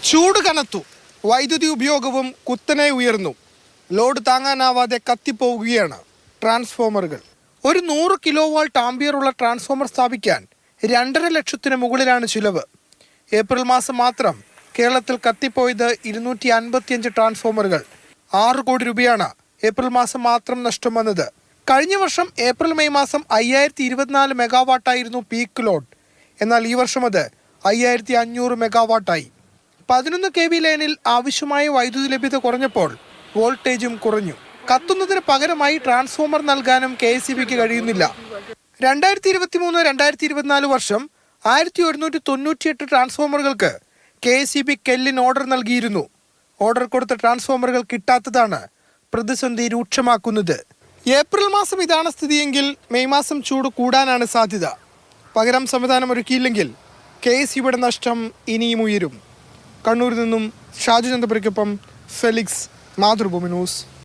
ചൂട് കനത്തു, വൈദ്യുതി ഉപയോഗവും കുത്തനെ ഉയർന്നു. ലോഡ് താങ്ങാനാവാതെ കത്തിപ്പോവുകയാണ് ട്രാൻസ്ഫോമറുകൾ. ഒരു 100 കിലോ വാൾട്ട് ആംബിയറുള്ള ട്രാൻസ്ഫോമർ സ്ഥാപിക്കാൻ 2.5 ലക്ഷത്തിന് മുകളിലാണ് ചിലവ്. ഏപ്രിൽ മാസം മാത്രം കേരളത്തിൽ കത്തിപ്പോയത് 255 ട്രാൻസ്ഫോമറുകൾ. 6 കോടി രൂപയാണ് ഏപ്രിൽ മാസം മാത്രം നഷ്ടം വന്നത്. കഴിഞ്ഞ വർഷം ഏപ്രിൽ മെയ് മാസം 5024 മെഗാവാട്ടായിരുന്നു പീക്ക് ലോഡ്. എന്നാൽ ഈ വർഷം അത് 5500 മെഗാവാട്ടായി. 11 kV ലൈനിൽ ആവശ്യമായ വൈദ്യുതി ലഭ്യത കുറഞ്ഞപ്പോൾ വോൾട്ടേജും കുറഞ്ഞു. കത്തുന്നതിന് പകരമായി ട്രാൻസ്ഫോമർ നൽകാനും KSEBക്ക് കഴിയുന്നില്ല. 2023-2024 വർഷം 1198 ട്രാൻസ്ഫോമറുകൾക്ക് KSEB കെല്ലിന് ഓർഡർ നൽകിയിരുന്നു. ഓർഡർ കൊടുത്ത ട്രാൻസ്ഫോമറുകൾ കിട്ടാത്തതാണ് പ്രതിസന്ധി രൂക്ഷമാക്കുന്നത്. ഏപ്രിൽ മാസം ഇതാണ് സ്ഥിതിയെങ്കിൽ മെയ് മാസം ചൂട് കൂടാനാണ് സാധ്യത. പകരം സംവിധാനം ഒരുക്കിയില്ലെങ്കിൽ KSEBയുടെ നഷ്ടം ഇനിയും ഉയരും. കണ്ണൂരിൽ നിന്നും ഷാജു ചന്ദ്രപുരയ്ക്കൊപ്പം ഫെലിക്സ്, മാതൃഭൂമി ന്യൂസ്.